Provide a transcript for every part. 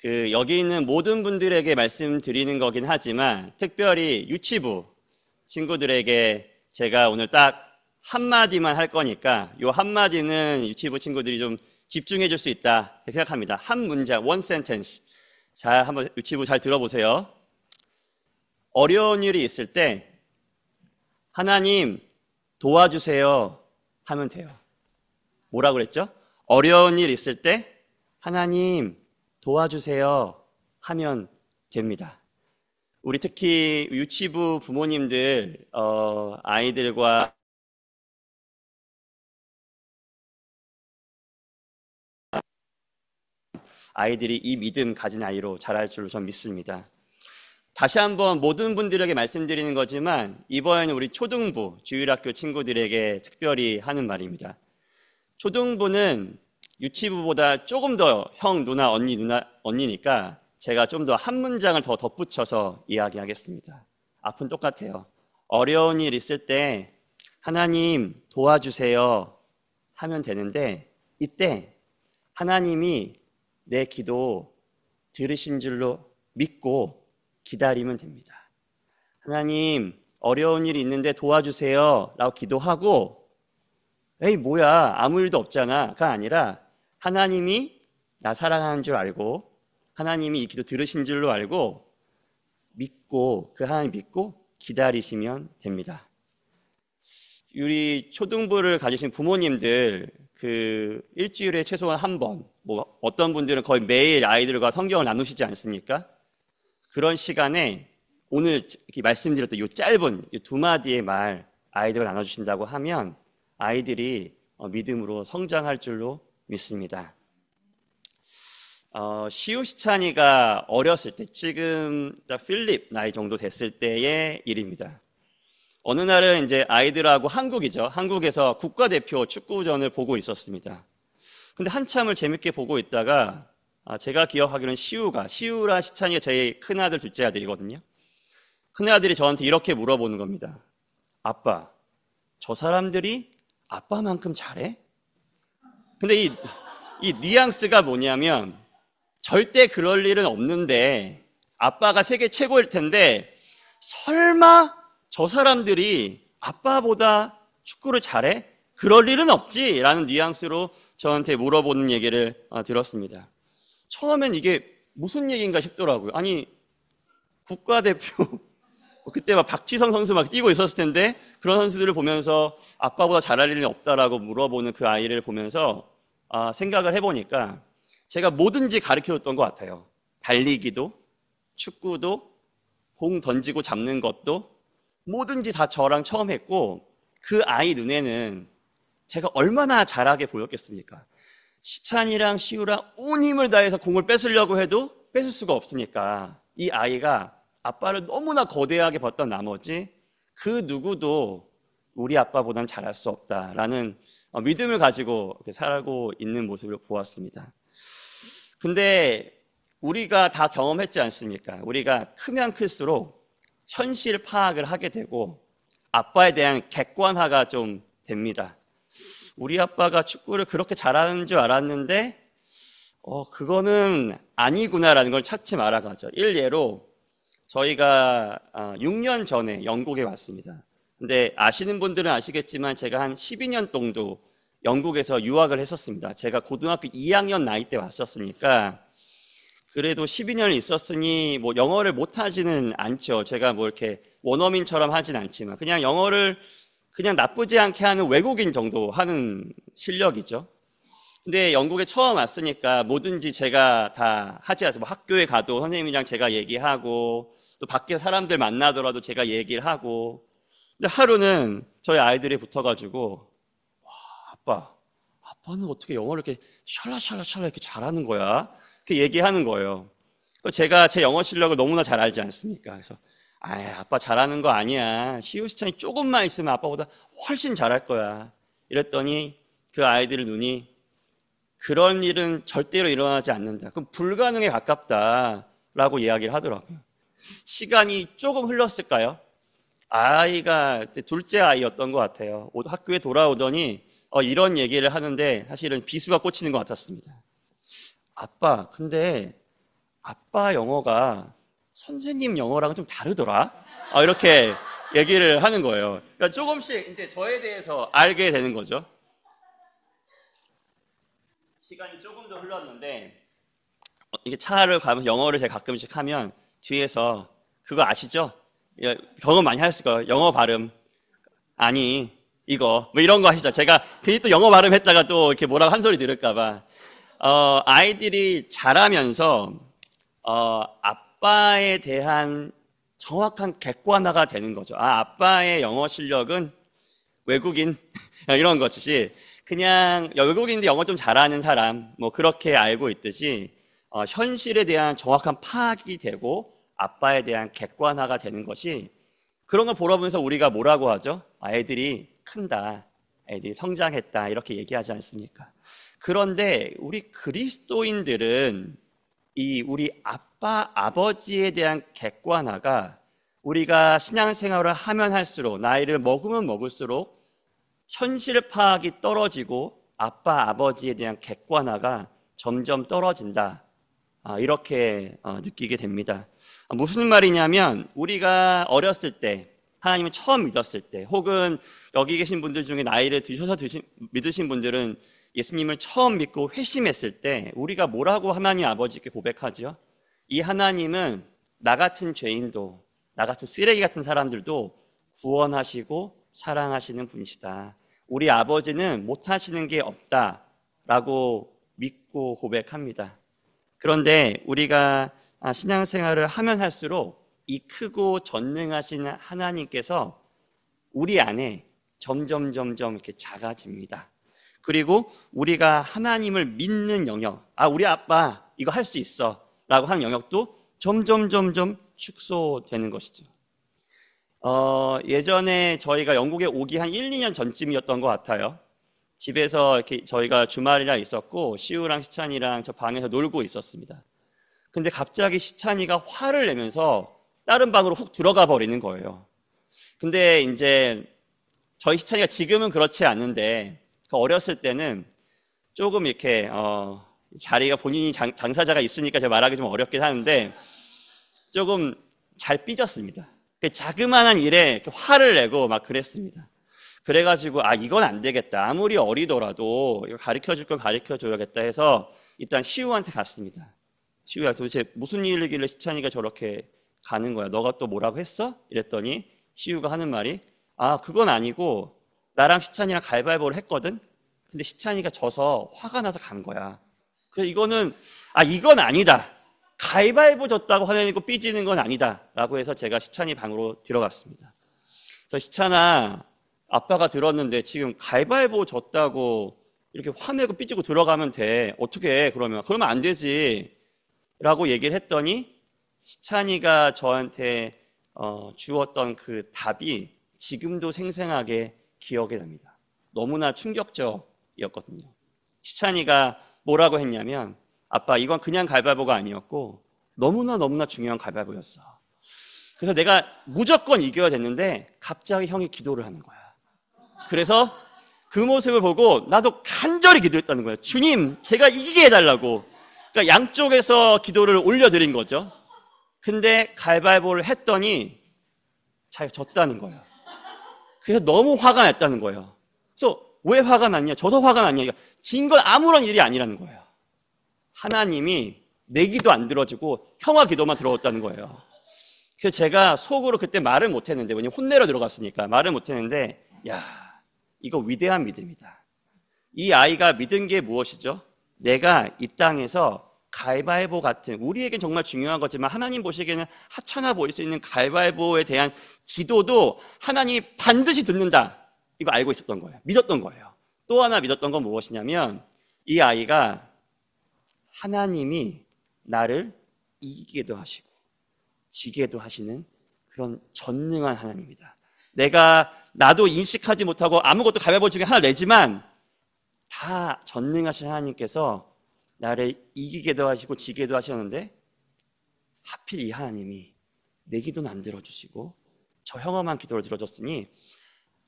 여기 있는 모든 분들에게 말씀드리는 거긴 하지만 특별히 유치부 친구들에게 제가 오늘 딱 한마디만 할 거니까 요 한마디는 유치부 친구들이 좀 집중해 줄 수 있다 생각합니다. 한 문장, one sentence. 자, 한번 유치부 잘 들어보세요. 어려운 일이 있을 때 하나님 도와주세요 하면 돼요. 뭐라고 그랬죠? 어려운 일 있을 때 하나님 도와주세요 하면 됩니다. 우리 특히 유치부 부모님들 아이들과 아이들이 이 믿음 가진 아이로 자랄 줄로 전 믿습니다. 다시 한번 모든 분들에게 말씀드리는 거지만 이번에는 우리 초등부 주일학교 친구들에게 특별히 하는 말입니다. 초등부는 유치부보다 조금 더 형, 누나, 언니니까 제가 좀 더 한 문장을 더 덧붙여서 이야기하겠습니다. 앞은 똑같아요. 어려운 일 있을 때 하나님 도와주세요 하면 되는데 이때 하나님이 내 기도 들으신 줄로 믿고 기다리면 됩니다. 하나님 어려운 일이 있는데 도와주세요 라고 기도하고 에이 뭐야 아무 일도 없잖아가 아니라 하나님이 나 사랑하는 줄 알고 하나님이 이 기도 들으신 줄로 알고 믿고 그 하나님 믿고 기다리시면 됩니다. 우리 초등부를 가지신 부모님들 일주일에 최소한 한 번, 뭐 어떤 분들은 거의 매일 아이들과 성경을 나누시지 않습니까? 그런 시간에 오늘 말씀드렸던 이 짧은 이 두 마디의 말 아이들과 나눠주신다고 하면 아이들이 믿음으로 성장할 줄로 믿습니다. 시우시찬이가 어렸을 때 지금 필립 나이 정도 됐을 때의 일입니다. 어느 날은 이제 아이들하고 한국에서 국가대표 축구전을 보고 있었습니다. 근데 한참을 재밌게 보고 있다가 제가 기억하기로는 시우랑 시찬이가 제 큰아들 둘째 아들이거든요. 큰아들이 저한테 이렇게 물어보는 겁니다. 아빠, 저 사람들이 아빠만큼 잘해? 근데 이 뉘앙스가 뭐냐면 절대 그럴 일은 없는데 아빠가 세계 최고일 텐데 설마 저 사람들이 아빠보다 축구를 잘해? 그럴 일은 없지 라는 뉘앙스로 저한테 물어보는 얘기를 들었습니다. 처음엔 이게 무슨 얘기인가 싶더라고요. 아니 국가대표 그때 막 박지성 선수 막 뛰고 있었을 텐데 그런 선수들을 보면서 아빠보다 잘할 일은 없다라고 물어보는 그 아이를 보면서 생각을 해보니까 제가 뭐든지 가르쳐줬던 것 같아요. 달리기도 축구도 공 던지고 잡는 것도 뭐든지 다 저랑 처음 했고 그 아이 눈에는 제가 얼마나 잘하게 보였겠습니까? 시찬이랑 시우랑 온 힘을 다해서 공을 뺏으려고 해도 뺏을 수가 없으니까 이 아이가 아빠를 너무나 거대하게 봤던 나머지 그 누구도 우리 아빠보단 잘할 수 없다라는 믿음을 가지고 살고 있는 모습을 보았습니다. 근데 우리가 다 경험했지 않습니까? 우리가 크면 클수록 현실 파악을 하게 되고 아빠에 대한 객관화가 좀 됩니다. 우리 아빠가 축구를 그렇게 잘하는 줄 알았는데 그거는 아니구나라는 걸 차츰 알아가죠. 일례로 저희가 6년 전에 영국에 왔습니다. 근데 아시는 분들은 아시겠지만 제가 한 12년 정도 영국에서 유학을 했었습니다. 제가 고등학교 2학년 나이 때 왔었으니까 그래도 12년을 있었으니 뭐 영어를 못하지는 않죠. 제가 뭐 이렇게 원어민처럼 하진 않지만 그냥 영어를 그냥 나쁘지 않게 하는 외국인 정도 하는 실력이죠. 근데 영국에 처음 왔으니까 뭐든지 제가 다 하지 않아요. 뭐 학교에 가도 선생님이랑 제가 얘기하고 또 밖에 사람들 만나더라도 제가 얘기를 하고 근데 하루는 저희 아이들이 붙어가지고 와, 아빠는 어떻게 영어를 이렇게 샬라샬라샬라 이렇게 잘하는 거야? 그 얘기하는 거예요. 제가 제 영어 실력을 너무나 잘 알지 않습니까? 그래서 아빠 잘하는 거 아니야. 시우시찬이 조금만 있으면 아빠보다 훨씬 잘할 거야. 이랬더니 그 아이들 눈이 그런 일은 절대로 일어나지 않는다. 그럼 불가능에 가깝다라고 이야기를 하더라고요. 시간이 조금 흘렀을까요? 아이가 둘째 아이였던 것 같아요. 학교에 돌아오더니 이런 얘기를 하는데 사실은 비수가 꽂히는 것 같았습니다. 아빠, 근데 아빠 영어가 선생님 영어랑은 좀 다르더라. 이렇게 얘기를 하는 거예요. 그러니까 조금씩 이제 저에 대해서 알게 되는 거죠. 시간이 조금 더 흘렀는데 이게 차를 가면서 영어를 제가 가끔씩 하면 뒤에서 그거 아시죠? 경험 많이 하셨을 거예요. 영어 발음 아니 이거 뭐 이런 거 하시죠. 제가 괜히 또 영어 발음 했다가 또 이렇게 뭐라고 한 소리 들을까 봐 아이들이 자라면서 아빠에 대한 정확한 객관화가 되는 거죠. 아빠의 영어 실력은 외국인 이런 것이 그냥 외국인인데 영어 좀 잘하는 사람 뭐 그렇게 알고 있듯이 현실에 대한 정확한 파악이 되고 아빠에 대한 객관화가 되는 것이 그런 걸 보러 보면서 우리가 뭐라고 하죠? 애들이 큰다, 애들이 성장했다 이렇게 얘기하지 않습니까? 그런데 우리 그리스도인들은 우리 아빠, 아버지에 대한 객관화가 우리가 신앙생활을 하면 할수록 나이를 먹으면 먹을수록 현실 파악이 떨어지고 아빠, 아버지에 대한 객관화가 점점 떨어진다. 이렇게 느끼게 됩니다. 무슨 말이냐면 우리가 어렸을 때 하나님을 처음 믿었을 때 혹은 여기 계신 분들 중에 나이를 드셔서 믿으신 분들은 예수님을 처음 믿고 회심했을 때 우리가 뭐라고 하나님 아버지께 고백하죠? 이 하나님은 나 같은 죄인도 나 같은 쓰레기 같은 사람들도 구원하시고 사랑하시는 분이시다. 우리 아버지는 못하시는 게 없다라고 믿고 고백합니다. 그런데 우리가 신앙생활을 하면 할수록 이 크고 전능하신 하나님께서 우리 안에 점점 이렇게 작아집니다. 그리고 우리가 하나님을 믿는 영역, 우리 아빠 이거 할 수 있어 라고 하는 영역도 점점 축소되는 것이죠. 예전에 저희가 영국에 오기 한 1, 2년 전쯤이었던 것 같아요. 집에서 이렇게 저희가 주말이랑 있었고 시우랑 시찬이랑 저 방에서 놀고 있었습니다. 근데 갑자기 시찬이가 화를 내면서 다른 방으로 훅 들어가 버리는 거예요. 근데 이제 저희 시찬이가 지금은 그렇지 않은데 어렸을 때는 조금 이렇게 자리가 본인이 당사자가 있으니까 제가 말하기 좀 어렵긴 하는데 조금 잘 삐졌습니다. 자그마한 일에 이렇게 화를 내고 막 그랬습니다. 그래가지고 이건 안 되겠다. 아무리 어리더라도 이거 가르쳐줄 걸 가르쳐줘야겠다 해서 일단 시우한테 갔습니다. 시우야 도대체 무슨 일이길래 시찬이가 저렇게 가는 거야? 너가 또 뭐라고 했어? 이랬더니 시우가 하는 말이 그건 아니고 나랑 시찬이랑 가위바위보를 했거든? 근데 시찬이가 져서 화가 나서 간 거야. 그래서 이건 아니다. 가위바위보 졌다고 화내고 삐지는 건 아니다 라고 해서 제가 시찬이 방으로 들어갔습니다. 그래서 시찬아 아빠가 들었는데 지금 가위바위보 졌다고 이렇게 화내고 삐지고 들어가면 돼. 어떻게 해 그러면 안 되지 라고 얘기를 했더니 시찬이가 저한테 주었던 그 답이 지금도 생생하게 기억이 납니다. 너무나 충격적이었거든요. 시찬이가 뭐라고 했냐면 아빠 이건 그냥 가위바위보가 아니었고 너무나 중요한 가위바위보였어. 그래서 내가 무조건 이겨야 됐는데 갑자기 형이 기도를 하는 거야. 그래서 그 모습을 보고 나도 간절히 기도했다는 거예요. 주님 제가 이기게 해달라고. 그러니까 양쪽에서 기도를 올려드린 거죠. 근데 가위바위보를 했더니 자기가 졌다는 거예요. 그래서 너무 화가 났다는 거예요. 그래서 왜 화가 났냐? 져서 화가 났냐? 진 건 아무런 일이 아니라는 거예요. 하나님이 내 기도 안 들어주고 형아 기도만 들어왔다는 거예요. 그래서 제가 속으로 그때 말을 못했는데 왜냐면 혼내러 들어갔으니까 말을 못했는데 이거 위대한 믿음이다. 이 아이가 믿은 게 무엇이죠? 내가 이 땅에서 가위바위보 같은 우리에겐 정말 중요한 거지만 하나님 보시기에는 하찮아 보일 수 있는 가위바위보에 대한 기도도 하나님이 반드시 듣는다. 이거 알고 있었던 거예요. 믿었던 거예요. 또 하나 믿었던 건 무엇이냐면 이 아이가 하나님이 나를 이기게도 하시고 지게도 하시는 그런 전능한 하나님이다. 나도 인식하지 못하고 아무것도 가위바위보 중에 하나 내지만 다 전능하신 하나님께서 나를 이기게도 하시고 지게도 하셨는데 하필 이 하나님이 내 기도는 안 들어주시고 저 형아만 기도를 들어줬으니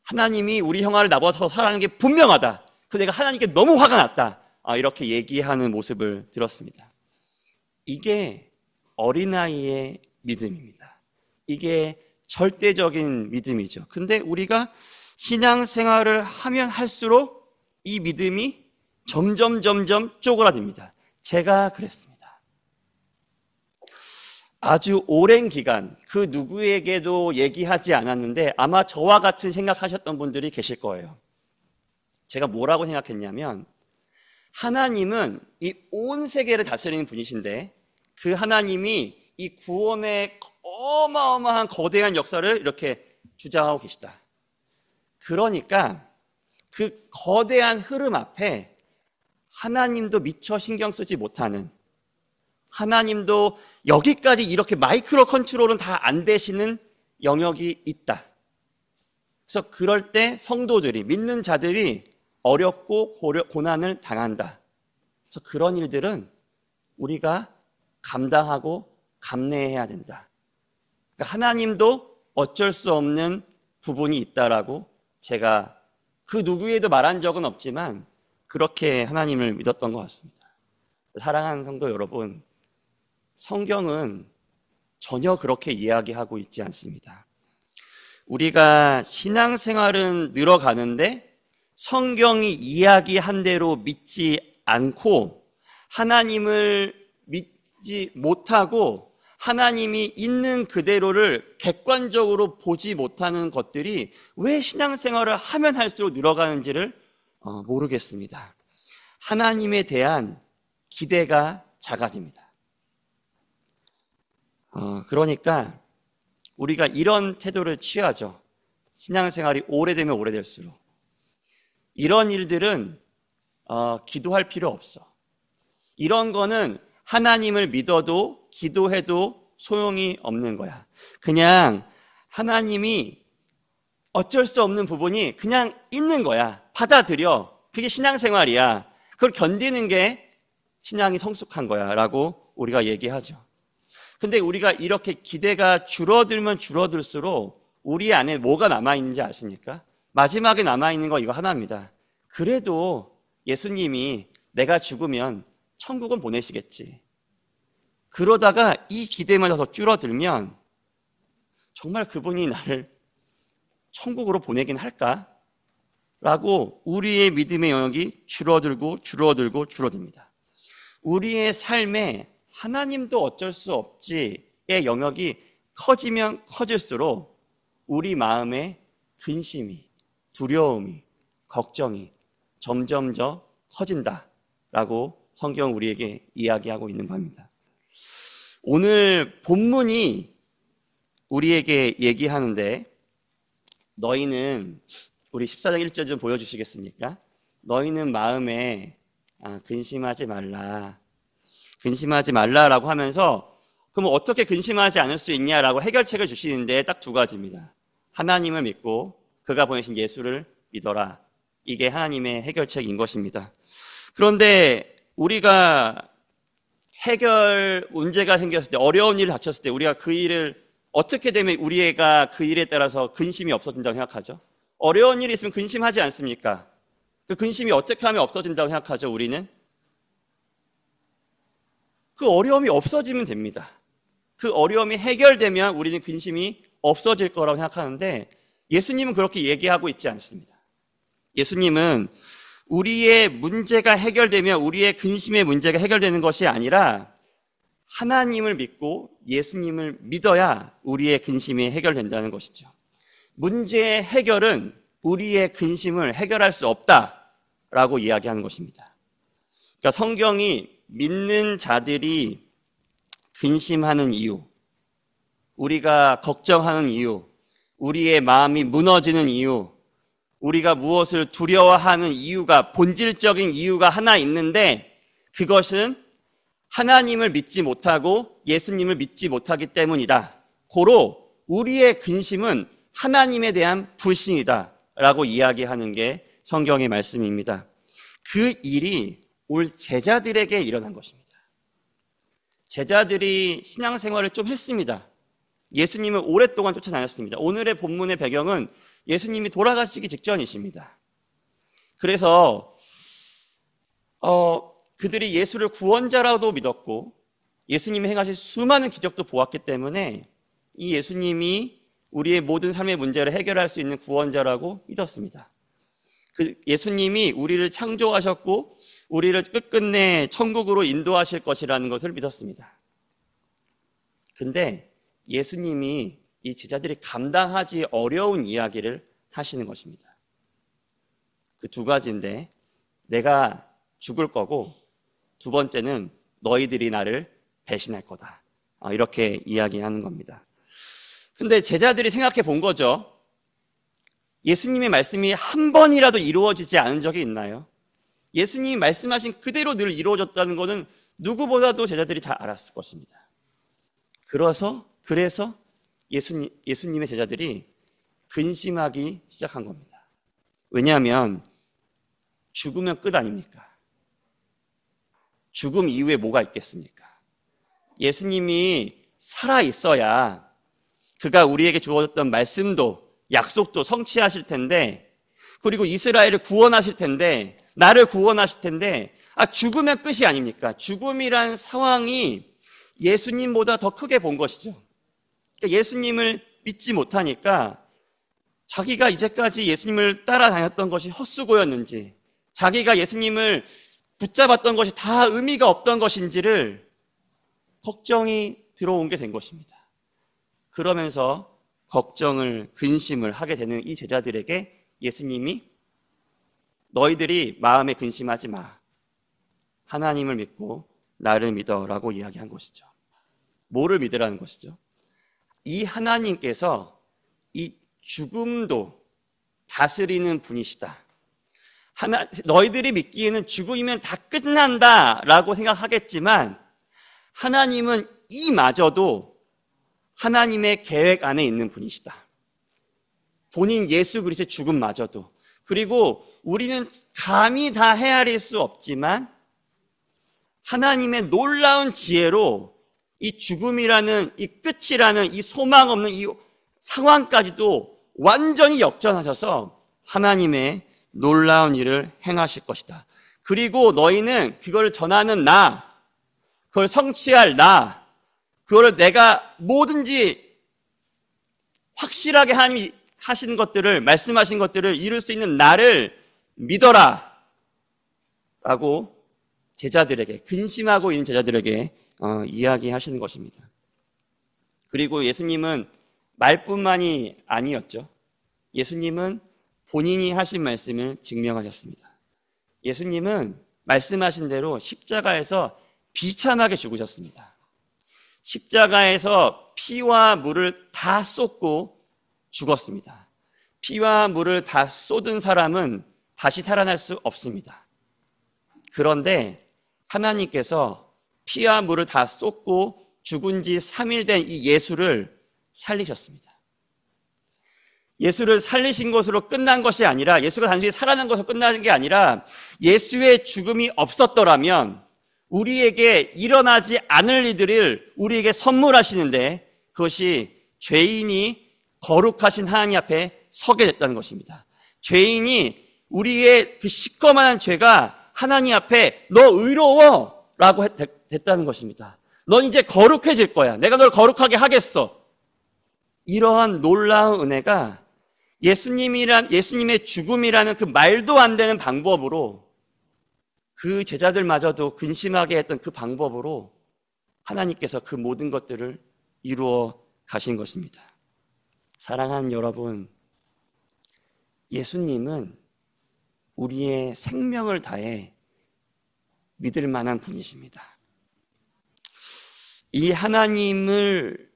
하나님이 우리 형아를 나보다 사랑하는 게 분명하다. 그래서 내가 하나님께 너무 화가 났다. 이렇게 얘기하는 모습을 들었습니다. 이게 어린아이의 믿음입니다. 이게 절대적인 믿음이죠. 근데 우리가 신앙생활을 하면 할수록 이 믿음이 점점 쪼그라듭니다. 제가 그랬습니다. 아주 오랜 기간 그 누구에게도 얘기하지 않았는데 아마 저와 같은 생각하셨던 분들이 계실 거예요. 제가 뭐라고 생각했냐면, 하나님은 이 온 세계를 다스리는 분이신데 그 하나님이 이 구원의 어마어마한 거대한 역사를 이렇게 주장하고 계시다. 그러니까 그 거대한 흐름 앞에 하나님도 미처 신경 쓰지 못하는, 하나님도 여기까지 이렇게 마이크로 컨트롤은 다 안 되시는 영역이 있다. 그래서 그럴 때 성도들이, 믿는 자들이 어렵고 고난을 당한다. 그래서 그런 일들은 우리가 감당하고 감내해야 된다. 그러니까 하나님도 어쩔 수 없는 부분이 있다라고 제가 그 누구에도 말한 적은 없지만 그렇게 하나님을 믿었던 것 같습니다. 사랑하는 성도 여러분, 성경은 전혀 그렇게 이야기하고 있지 않습니다. 우리가 신앙생활은 늘어가는데 성경이 이야기한 대로 믿지 않고 하나님을 믿지 못하고 하나님이 있는 그대로를 객관적으로 보지 못하는 것들이 왜 신앙생활을 하면 할수록 늘어가는지를 모르겠습니다. 하나님에 대한 기대가 작아집니다. 그러니까 우리가 이런 태도를 취하죠. 신앙생활이 오래되면 오래될수록. 이런 일들은 기도할 필요 없어. 이런 거는 하나님을 믿어도 기도해도 소용이 없는 거야. 그냥 하나님이 어쩔 수 없는 부분이 그냥 있는 거야. 받아들여. 그게 신앙생활이야. 그걸 견디는 게 신앙이 성숙한 거야 라고 우리가 얘기하죠. 근데 우리가 이렇게 기대가 줄어들면 줄어들수록 우리 안에 뭐가 남아있는지 아십니까? 마지막에 남아있는 거 이거 하나입니다. 그래도 예수님이 내가 죽으면 천국은 보내시겠지. 그러다가 이 기대마저 더 줄어들면 정말 그분이 나를 천국으로 보내긴 할까? 라고 우리의 믿음의 영역이 줄어듭니다. 우리의 삶에 하나님도 어쩔 수 없지의 영역이 커지면 커질수록 우리 마음에 근심이, 두려움이, 걱정이 점점 더 커진다라고 성경은 우리에게 이야기하고 있는 바입니다. 오늘 본문이 우리에게 얘기하는데, 너희는, 우리 14장 1절 좀 보여주시겠습니까? 너희는 마음에 근심하지 말라. 근심하지 말라라고 하면서, 그럼 어떻게 근심하지 않을 수 있냐라고 해결책을 주시는데 딱 두 가지입니다. 하나님을 믿고 그가 보내신 예수를 믿어라. 이게 하나님의 해결책인 것입니다. 그런데 우리가 문제가 생겼을 때, 어려운 일이 닥쳤을 때 우리가 그 일을 어떻게 되면 우리가 그 일에 따라서 근심이 없어진다고 생각하죠? 어려운 일이 있으면 근심하지 않습니까? 그 근심이 어떻게 하면 없어진다고 생각하죠, 우리는? 그 어려움이 없어지면 됩니다. 그 어려움이 해결되면 우리는 근심이 없어질 거라고 생각하는데, 예수님은 그렇게 얘기하고 있지 않습니다. 예수님은 우리의 문제가 해결되면 우리의 근심의 문제가 해결되는 것이 아니라 하나님을 믿고 예수님을 믿어야 우리의 근심이 해결된다는 것이죠. 문제의 해결은 우리의 근심을 해결할 수 없다라고 이야기하는 것입니다. 그러니까 성경이 믿는 자들이 근심하는 이유, 우리가 걱정하는 이유, 우리의 마음이 무너지는 이유, 우리가 무엇을 두려워하는 이유가, 본질적인 이유가 하나 있는데, 그것은 하나님을 믿지 못하고 예수님을 믿지 못하기 때문이다. 고로 우리의 근심은 하나님에 대한 불신이다 라고 이야기하는 게 성경의 말씀입니다. 그 일이 올 제자들에게 일어난 것입니다. 제자들이 신앙생활을 좀 했습니다. 예수님을 오랫동안 쫓아다녔습니다. 오늘의 본문의 배경은 예수님이 돌아가시기 직전이십니다. 그래서 그들이 예수를 구원자라도 믿었고 예수님이 행하신 수많은 기적도 보았기 때문에 이 예수님이 우리의 모든 삶의 문제를 해결할 수 있는 구원자라고 믿었습니다. 그 예수님이 우리를 창조하셨고 우리를 끝끝내 천국으로 인도하실 것이라는 것을 믿었습니다. 근데 예수님이 이 제자들이 감당하기 어려운 이야기를 하시는 것입니다. 그 두 가지인데, 내가 죽을 거고 두 번째는 너희들이 나를 배신할 거다. 이렇게 이야기하는 겁니다. 근데 제자들이 생각해 본 거죠. 예수님의 말씀이 한 번이라도 이루어지지 않은 적이 있나요? 예수님이 말씀하신 그대로 늘 이루어졌다는 것은 누구보다도 제자들이 다 알았을 것입니다. 그래서 예수님의 제자들이 근심하기 시작한 겁니다. 왜냐하면 죽으면 끝 아닙니까? 죽음 이후에 뭐가 있겠습니까? 예수님이 살아 있어야 그가 우리에게 주어졌던 말씀도 약속도 성취하실 텐데, 그리고 이스라엘을 구원하실 텐데, 나를 구원하실 텐데, 죽으면 끝이 아닙니까? 죽음이란 상황이 예수님보다 더 크게 본 것이죠. 그러니까 예수님을 믿지 못하니까 자기가 이제까지 예수님을 따라다녔던 것이 헛수고였는지, 자기가 예수님을 붙잡았던 것이 다 의미가 없던 것인지를 걱정이 들어온 게 된 것입니다. 그러면서 걱정을, 근심을 하게 되는 이 제자들에게 예수님이 너희들이 마음에 근심하지 마. 하나님을 믿고 나를 믿어라고 이야기한 것이죠. 뭐를 믿으라는 것이죠? 이 하나님께서 이 죽음도 다스리는 분이시다. 너희들이 믿기에는 죽음이면 다 끝난다라고 생각하겠지만 하나님은 이마저도 하나님의 계획 안에 있는 분이시다. 본인 예수 그리스도의 죽음마저도. 그리고 우리는 감히 다 헤아릴 수 없지만 하나님의 놀라운 지혜로 이 죽음이라는 이 끝이라는 이 소망 없는 이 상황까지도 완전히 역전하셔서 하나님의 놀라운 일을 행하실 것이다. 그리고 너희는 그걸 전하는 그걸 성취할 그거를 내가 뭐든지 확실하게 하나님이 하신 것들을, 말씀하신 것들을 이룰 수 있는 나를 믿어라 라고 제자들에게, 근심하고 있는 제자들에게 이야기하시는 것입니다. 그리고 예수님은 말뿐만이 아니었죠. 예수님은 본인이 하신 말씀을 증명하셨습니다. 예수님은 말씀하신 대로 십자가에서 비참하게 죽으셨습니다. 십자가에서 피와 물을 다 쏟고 죽었습니다. 피와 물을 다 쏟은 사람은 다시 살아날 수 없습니다. 그런데 하나님께서 피와 물을 다 쏟고 죽은 지 3일 된 이 예수를 살리셨습니다. 예수를 살리신 것으로 끝난 것이 아니라, 예수가 단순히 살아난 것으로 끝나는 게 아니라, 예수의 죽음이 없었더라면 우리에게 일어나지 않을 일들을 우리에게 선물하시는데, 그것이 죄인이 거룩하신 하나님 앞에 서게 됐다는 것입니다. 죄인이 우리의 그 시커먼 죄가 하나님 앞에 너 의로워 라고 됐다는 것입니다. 넌 이제 거룩해질 거야. 내가 널 거룩하게 하겠어. 이러한 놀라운 은혜가 예수님의 죽음이라는 그 말도 안 되는 방법으로, 그 제자들마저도 근심하게 했던 그 방법으로 하나님께서 그 모든 것들을 이루어 가신 것입니다. 사랑하는 여러분, 예수님은 우리의 생명을 다해 믿을 만한 분이십니다. 이 하나님을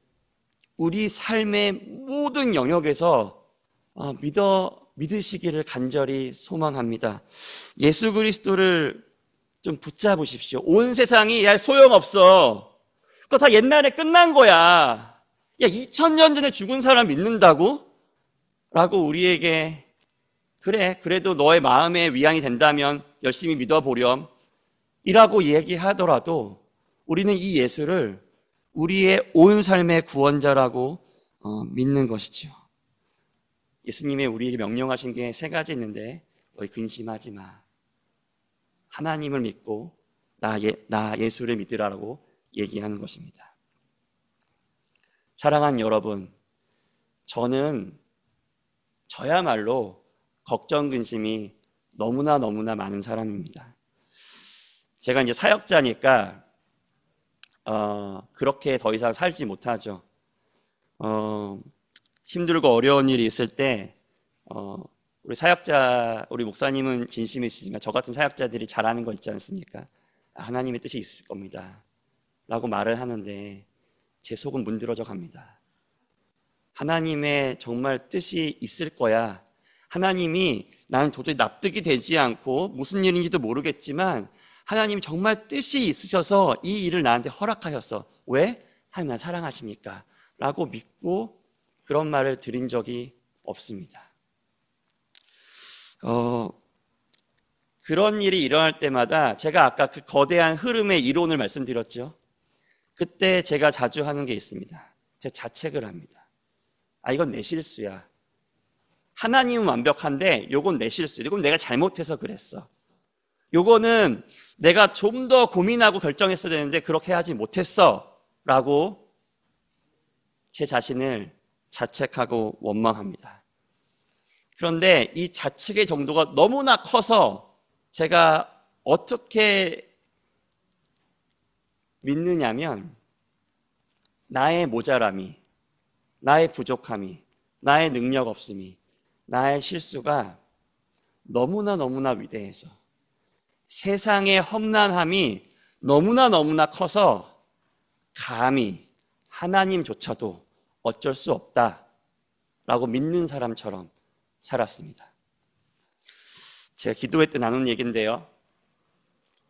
우리 삶의 모든 영역에서 믿으시기를 간절히 소망합니다. 예수 그리스도를 좀 붙잡으십시오. 온 세상이 야 소용없어. 그거 다 옛날에 끝난 거야. 야 2000년 전에 죽은 사람 믿는다고? 라고 우리에게 그래도 너의 마음에 위안이 된다면 열심히 믿어보렴 이라고 얘기하더라도 우리는 이 예수를 우리의 온 삶의 구원자라고 믿는 것이죠. 예수님의 우리에게 명령하신 게 3가지 있는데, 너희 근심하지 마. 하나님을 믿고 나 예수를 믿으라고 얘기하는 것입니다. 사랑하는 여러분, 저야말로 걱정, 근심이 너무나 많은 사람입니다. 제가 이제 사역자니까 그렇게 더 이상 살지 못하죠. 힘들고 어려운 일이 있을 때 우리 목사님은 진심이시지만 저 같은 사역자들이 잘하는 거 있지 않습니까? 하나님의 뜻이 있을 겁니다 라고 말을 하는데 제 속은 문드러져 갑니다. 하나님의 정말 뜻이 있을 거야. 하나님이 나는 도저히 납득이 되지 않고 무슨 일인지도 모르겠지만 하나님이 정말 뜻이 있으셔서 이 일을 나한테 허락하셨어. 왜? 하나님 날 사랑하시니까 라고 믿고 그런 말을 드린 적이 없습니다. 그런 일이 일어날 때마다 제가 아까 그 거대한 흐름의 이론을 말씀드렸죠. 그때 제가 자주 하는 게 있습니다. 제가 자책을 합니다. 이건 내 실수야. 하나님은 완벽한데 요건 내 실수야. 이건 내가 잘못해서 그랬어. 요거는 내가 좀 더 고민하고 결정했어야 되는데 그렇게 하지 못했어 라고 제 자신을 자책하고 원망합니다. 그런데 이 자책의 정도가 너무나 커서 제가 어떻게 믿느냐면 나의 모자람이, 나의 부족함이, 나의 능력 없음이, 나의 실수가 너무나 위대해서 세상의 험난함이 너무나 커서 감히 하나님조차도 어쩔 수 없다라고 믿는 사람처럼 살았습니다. 제가 기도회 때 나눈 얘기인데요.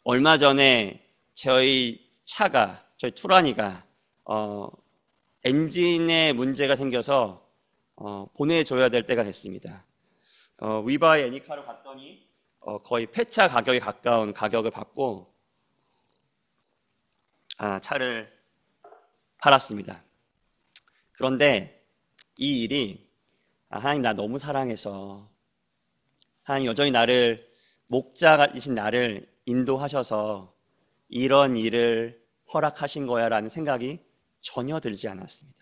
얼마 전에 저희 투라니가 엔진에 문제가 생겨서 보내줘야 될 때가 됐습니다. 위바이 애니카로 갔더니 거의 폐차 가격에 가까운 가격을 받고 차를 팔았습니다. 그런데 이 일이 하나님 나 너무 사랑해서 하나님 여전히 목자이신 나를 인도하셔서 이런 일을 허락하신 거야 라는 생각이 전혀 들지 않았습니다.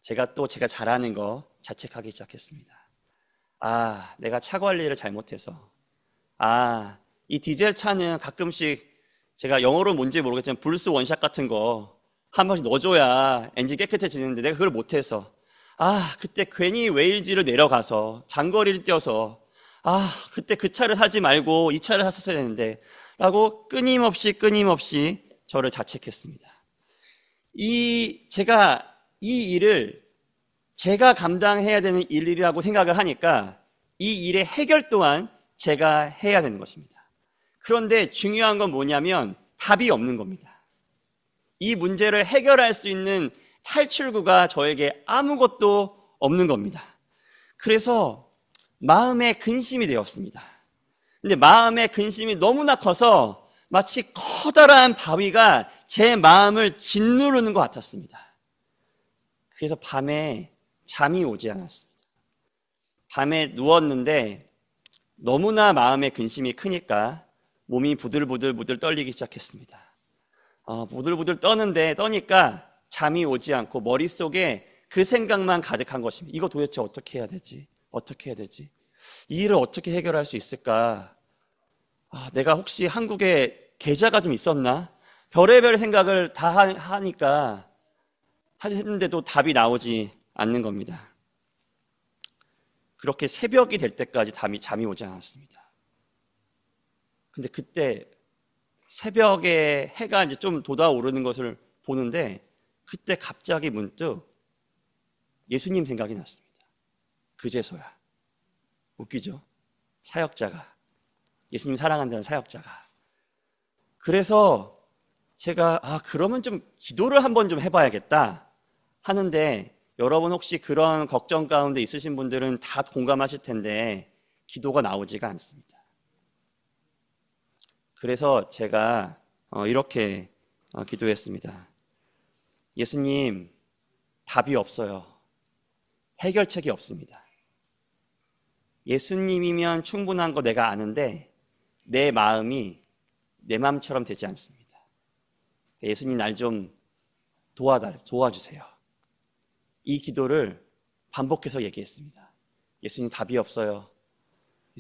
제가 잘하는 거 자책하기 시작했습니다. 내가 차 관리를 잘못해서 이 디젤 차는 가끔씩 제가 영어로 뭔지 모르겠지만 블루스 원샷 같은 거 한 번씩 넣어줘야 엔진 깨끗해지는데 내가 그걸 못해서 그때 괜히 웨일즈를 내려가서 장거리를 뛰어서 그때 그 차를 사지 말고 이 차를 샀어야 되는데 라고 끊임없이 저를 자책했습니다. 제가 이 일을 제가 감당해야 되는 일이라고 생각을 하니까 이 일의 해결 또한 제가 해야 되는 것입니다. 그런데 중요한 건 뭐냐면 답이 없는 겁니다. 이 문제를 해결할 수 있는 탈출구가 저에게 아무것도 없는 겁니다. 그래서 마음에 근심이 되었습니다. 근데 마음의 근심이 너무나 커서 마치 커다란 바위가 제 마음을 짓누르는 것 같았습니다. 그래서 밤에 잠이 오지 않았습니다. 밤에 누웠는데 너무나 마음의 근심이 크니까 몸이 부들부들 떨리기 시작했습니다. 부들부들 떠니까 잠이 오지 않고 머릿속에 그 생각만 가득한 것입니다. 이거 도대체 어떻게 해야 되지? 이 일을 어떻게 해결할 수 있을까? 내가 혹시 한국에 계좌가 좀 있었나? 별의별 생각을 다 하니까 했는데도 답이 나오지 않는 겁니다. 그렇게 새벽이 될 때까지 잠이 오지 않았습니다. 근데 그때 새벽에 해가 이제 좀 돋아오르는 것을 보는데 그때 갑자기 문득 예수님 생각이 났습니다. 그제서야. 웃기죠? 사역자가, 예수님 사랑한다는 사역자가. 그래서 제가 그러면 좀 기도를 한번 좀 해봐야겠다 하는데, 여러분 혹시 그런 걱정 가운데 있으신 분들은 다 공감하실 텐데 기도가 나오지가 않습니다. 그래서 제가 이렇게 기도했습니다. 예수님, 답이 없어요. 해결책이 없습니다. 예수님이면 충분한 거 내가 아는데 내 마음이 내 마음처럼 되지 않습니다. 예수님 날 좀 도와주세요. 이 기도를 반복해서 얘기했습니다. 예수님 답이 없어요.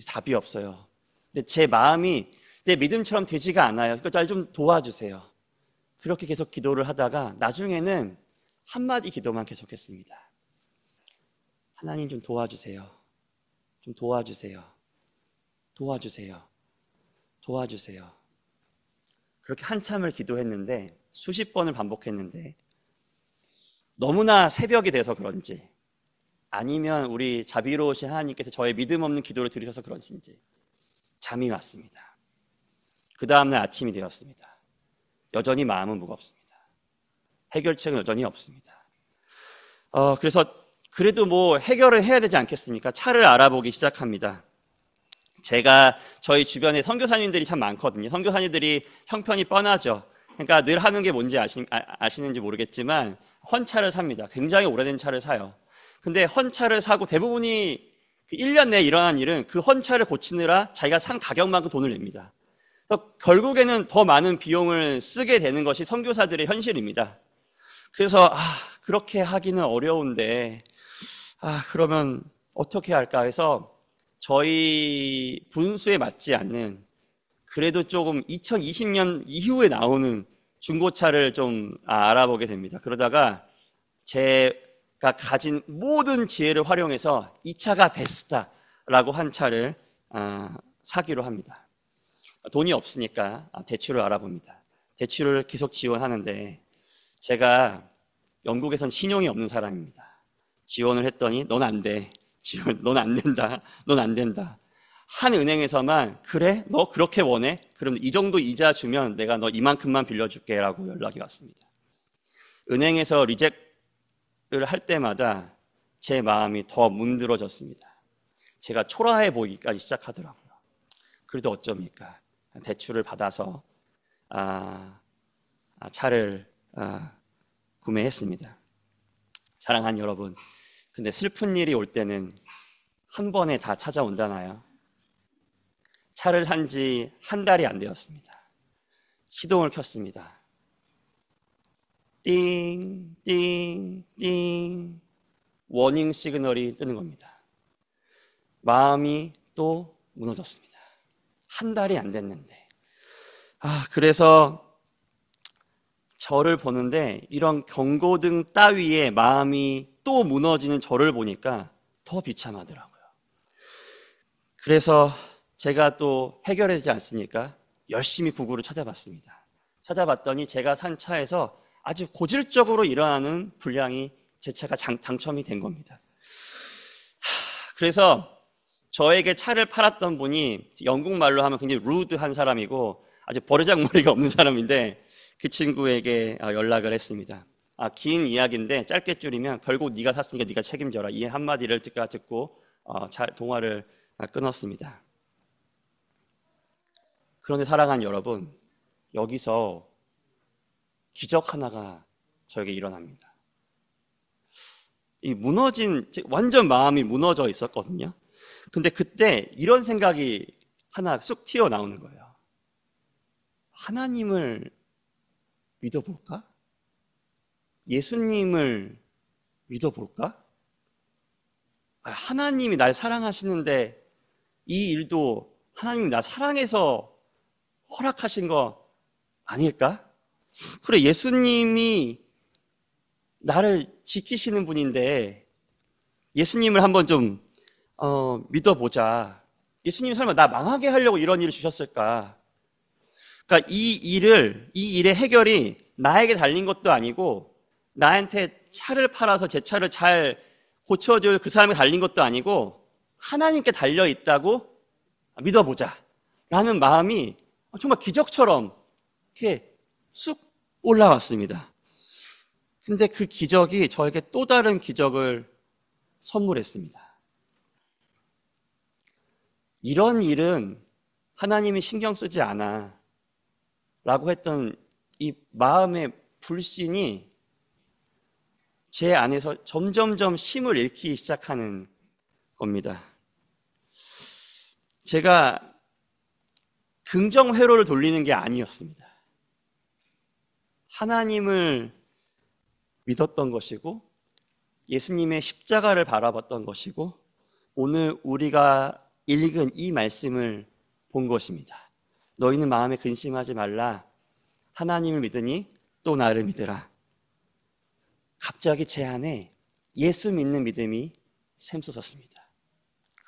답이 없어요. 근데 제 마음이 내 믿음처럼 되지가 않아요. 그러니까 날 좀 도와주세요. 그렇게 계속 기도를 하다가 나중에는 한마디 기도만 계속했습니다. 하나님 좀 도와주세요. 좀 도와주세요. 도와주세요. 도와주세요. 그렇게 한참을 기도했는데 수십 번을 반복했는데 너무나 새벽이 돼서 그런지 아니면 우리 자비로우신 하나님께서 저의 믿음 없는 기도를 들으셔서 그런지 잠이 왔습니다. 그 다음날 아침이 되었습니다. 여전히 마음은 무겁습니다. 해결책은 여전히 없습니다. 그래서 그래도 뭐 해결을 해야 되지 않겠습니까? 차를 알아보기 시작합니다. 제가 저희 주변에 선교사님들이 참 많거든요. 선교사님들이 형편이 뻔하죠. 그러니까 늘 하는 게 뭔지 아시는지 모르겠지만 헌차를 삽니다. 굉장히 오래된 차를 사요. 근데 헌차를 사고 대부분이 1년 내에 일어난 일은 그 헌차를 고치느라 자기가 산 가격만큼 돈을 냅니다. 그래서 결국에는 더 많은 비용을 쓰게 되는 것이 선교사들의 현실입니다. 그래서 그렇게 하기는 어려운데 그러면 어떻게 할까 해서 저희 분수에 맞지 않는 그래도 조금 2020년 이후에 나오는 중고차를 좀 알아보게 됩니다. 그러다가 제가 가진 모든 지혜를 활용해서 이 차가 베스트다라고 한 차를 사기로 합니다. 돈이 없으니까 대출을 알아봅니다. 대출을 계속 지원하는데 제가 영국에선 신용이 없는 사람입니다. 지원을 했더니 넌 안 돼. 넌 안 된다. 넌 안 된다. 한 은행에서만 그래? 너 그렇게 원해? 그럼 이 정도 이자 주면 내가 너 이만큼만 빌려줄게 라고 연락이 왔습니다. 은행에서 리젝을 할 때마다 제 마음이 더 문드러졌습니다. 제가 초라해 보이기까지 시작하더라고요. 그래도 어쩝니까? 대출을 받아서 차를 구매했습니다. 사랑하는 여러분, 근데 슬픈 일이 올 때는 한 번에 다 찾아온다나요? 차를 산 지 한 달이 안 되었습니다. 시동을 켰습니다. 띵, 띵, 띵. 워닝 시그널이 뜨는 겁니다. 마음이 또 무너졌습니다. 한 달이 안 됐는데. 그래서 저를 보는데 이런 경고등 따위에 마음이 또 무너지는 저를 보니까 더 비참하더라고요. 그래서 제가 또 해결해야 되지 않습니까? 열심히 구글을 찾아봤습니다. 찾아봤더니 제가 산 차에서 아주 고질적으로 일어나는 불량이 제 차가 당첨이 된 겁니다. 그래서 저에게 차를 팔았던 분이 영국 말로 하면 굉장히 루드한 사람이고 아주 버르장머리가 없는 사람인데 그 친구에게 연락을 했습니다. 긴 이야기인데 짧게 줄이면 결국 네가 샀으니까 네가 책임져라. 이 한마디를 듣고 통화를 끊었습니다. 그런데 사랑하는 여러분, 여기서 기적 하나가 저에게 일어납니다. 이 완전 마음이 무너져 있었거든요. 근데 그때 이런 생각이 하나 쑥 튀어나오는 거예요. 하나님을 믿어볼까? 예수님을 믿어볼까? 하나님이 날 사랑하시는데 이 일도 하나님이 나 사랑해서 허락하신 거 아닐까? 그래, 예수님이 나를 지키시는 분인데 예수님을 한번 좀 믿어보자. 예수님 설마 나 망하게 하려고 이런 일을 주셨을까? 그러니까 이 일의 해결이 나에게 달린 것도 아니고 나한테 차를 팔아서 제 차를 잘 고쳐줄 그 사람에게 달린 것도 아니고 하나님께 달려 있다고 믿어보자 라는 마음이 정말 기적처럼 이렇게 쑥 올라왔습니다. 근데 그 기적이 저에게 또 다른 기적을 선물했습니다. 이런 일은 하나님이 신경 쓰지 않아 라고 했던 이 마음의 불신이 제 안에서 점점점 힘을 잃기 시작하는 겁니다. 제가 긍정 회로를 돌리는 게 아니었습니다. 하나님을 믿었던 것이고 예수님의 십자가를 바라봤던 것이고 오늘 우리가 읽은 이 말씀을 본 것입니다. 너희는 마음에 근심하지 말라. 하나님을 믿으니 또 나를 믿으라. 갑자기 제 안에 예수 믿는 믿음이 샘솟았습니다.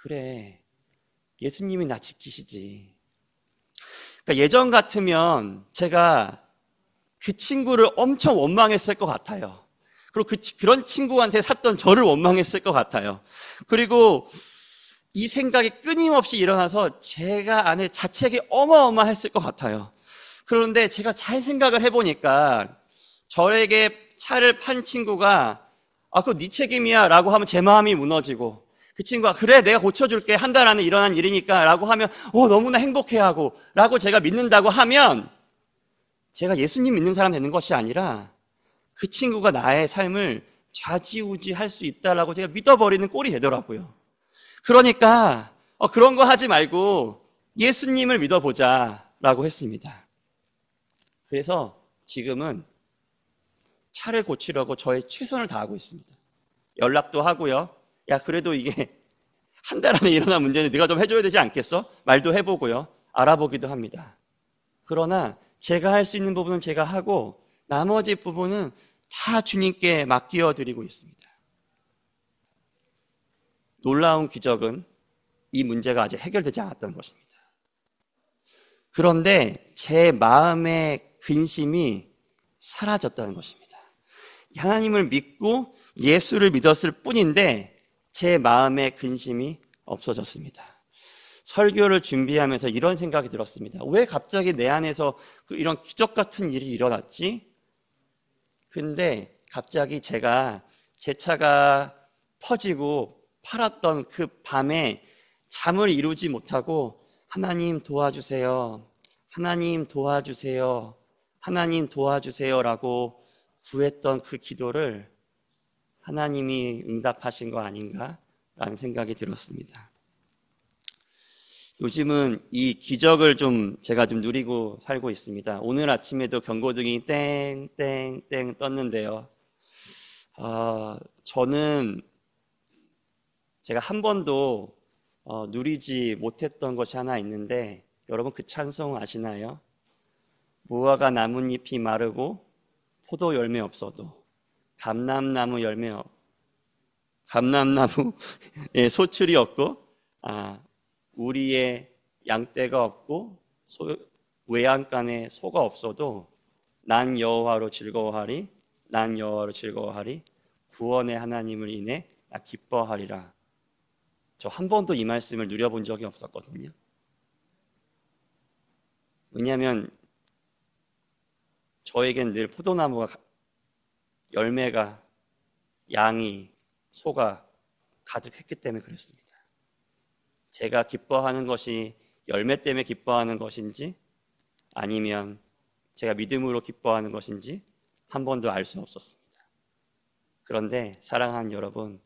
그래, 예수님이 나 지키시지. 그러니까 예전 같으면 제가 그 친구를 엄청 원망했을 것 같아요. 그리고 그런 친구한테 샀던 저를 원망했을 것 같아요. 그리고 이 생각이 끊임없이 일어나서 제가 안에 자책이 어마어마했을 것 같아요. 그런데 제가 잘 생각을 해보니까 저에게 차를 판 친구가 그거 네 책임이야 라고 하면 제 마음이 무너지고 그 친구가 그래 내가 고쳐줄게 한 달 안에 일어난 일이니까 라고 하면 너무나 행복해하고 라고 제가 믿는다고 하면 제가 예수님 믿는 사람 되는 것이 아니라 그 친구가 나의 삶을 좌지우지할 수 있다라고 제가 믿어버리는 꼴이 되더라고요. 그러니까 그런 거 하지 말고 예수님을 믿어보자 라고 했습니다. 그래서 지금은 차를 고치려고 저의 최선을 다하고 있습니다. 연락도 하고요. 야 그래도 이게 한 달 안에 일어난 문제는 네가 좀 해줘야 되지 않겠어? 말도 해보고요. 알아보기도 합니다. 그러나 제가 할 수 있는 부분은 제가 하고 나머지 부분은 다 주님께 맡겨드리고 있습니다. 놀라운 기적은 이 문제가 아직 해결되지 않았던 것입니다. 그런데 제 마음의 근심이 사라졌다는 것입니다. 하나님을 믿고 예수를 믿었을 뿐인데 제 마음의 근심이 없어졌습니다. 설교를 준비하면서 이런 생각이 들었습니다. 왜 갑자기 내 안에서 이런 기적 같은 일이 일어났지? 근데 갑자기 제가 제 차가 퍼지고 팔았던 그 밤에 잠을 이루지 못하고 하나님 도와주세요. 하나님 도와주세요. 하나님 도와주세요 라고 구했던 그 기도를 하나님이 응답하신 거 아닌가 라는 생각이 들었습니다. 요즘은 이 기적을 제가 좀 누리고 살고 있습니다. 오늘 아침에도 경고등이 땡땡땡 떴는데요. 저는 제가 한 번도 누리지 못했던 것이 하나 있는데 여러분 그 찬송 아시나요? 무화과 나뭇잎이 마르고 포도 열매 없어도 감람나무에 소출이 없고 우리의 양떼가 없고 외양간에 소가 없어도 난 여호와로 즐거워하리. 난 여호와로 즐거워하리. 구원의 하나님을 인해 나 기뻐하리라. 저 한 번도 이 말씀을 누려본 적이 없었거든요. 왜냐하면 저에겐 늘 포도나무가 열매가 양이 소가 가득했기 때문에 그랬습니다. 제가 기뻐하는 것이 열매 때문에 기뻐하는 것인지 아니면 제가 믿음으로 기뻐하는 것인지 한 번도 알 수 없었습니다. 그런데 사랑하는 여러분,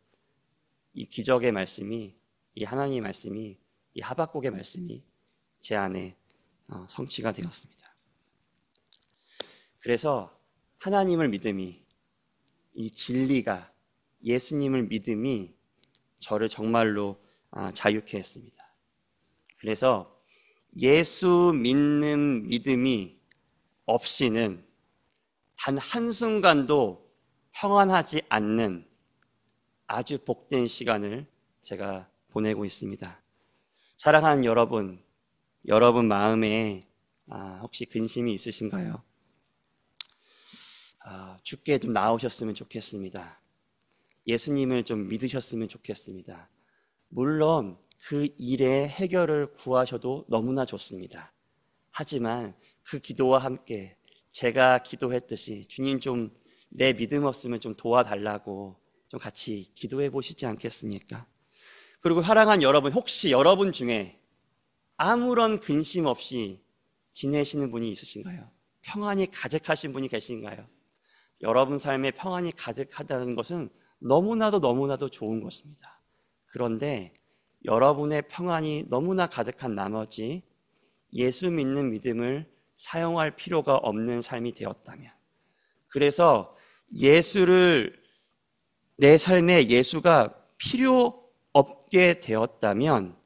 이 기적의 말씀이, 이 하나님의 말씀이, 이 하박국의 말씀이 제 안에 성취가 되었습니다. 그래서 하나님을 믿음이, 이 진리가, 예수님을 믿음이 저를 정말로 자유케 했습니다. 그래서 예수 믿는 믿음이 없이는 단 한순간도 평안하지 않는 아주 복된 시간을 제가 보내고 있습니다. 사랑하는 여러분, 여러분 마음에 혹시 근심이 있으신가요? 주께 좀 나오셨으면 좋겠습니다. 예수님을 좀 믿으셨으면 좋겠습니다. 물론 그 일의 해결을 구하셔도 너무나 좋습니다. 하지만 그 기도와 함께 제가 기도했듯이 주님 좀 내 믿음 없으면 좀 도와달라고 좀 같이 기도해 보시지 않겠습니까? 그리고 사랑하는 여러분, 혹시 여러분 중에 아무런 근심 없이 지내시는 분이 있으신가요? 평안이 가득하신 분이 계신가요? 여러분 삶에 평안이 가득하다는 것은 너무나도 좋은 것입니다. 그런데 여러분의 평안이 너무나 가득한 나머지 예수 믿는 믿음을 사용할 필요가 없는 삶이 되었다면 그래서 내 삶에 예수가 필요 없게 되었다면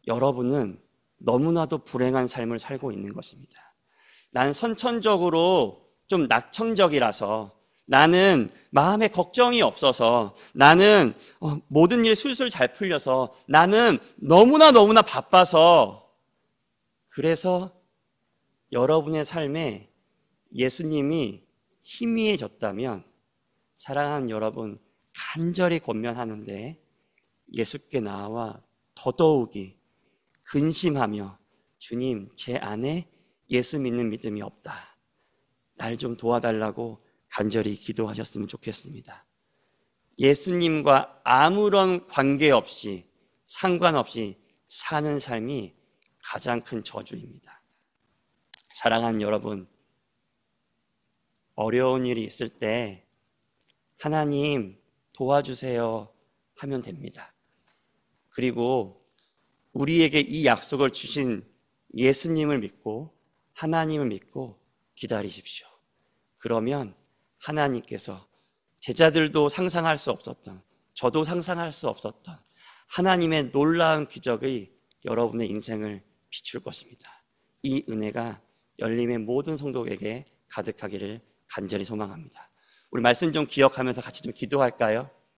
여러분은 너무나도 불행한 삶을 살고 있는 것입니다. 난 선천적으로 좀 낙천적이라서, 나는 마음에 걱정이 없어서, 나는 모든 일 술술 잘 풀려서, 나는 너무나 바빠서, 그래서 여러분의 삶에 예수님이 희미해졌다면, 사랑하는 여러분, 간절히 권면하는데 예수께 나와 더더욱이 근심하며, 주님, 제 안에 예수 믿는 믿음이 없다, 날 좀 도와달라고 간절히 기도하셨으면 좋겠습니다. 예수님과 아무런 관계없이, 상관없이 사는 삶이 가장 큰 저주입니다. 사랑하는 여러분, 어려운 일이 있을 때 하나님 도와주세요 하면 됩니다. 그리고 우리에게 이 약속을 주신 예수님을 믿고, 하나님을 믿고 기다리십시오. 그러면 하나님께서 제자들도 상상할 수 없었던, 저도 상상할 수 없었던 하나님의 놀라운 기적이 여러분의 인생을 비출 것입니다. 이 은혜가 열림의 모든 성도에게 가득하기를 간절히 소망합니다. 우리 말씀 좀 기억하면서 같이 좀 기도할까요?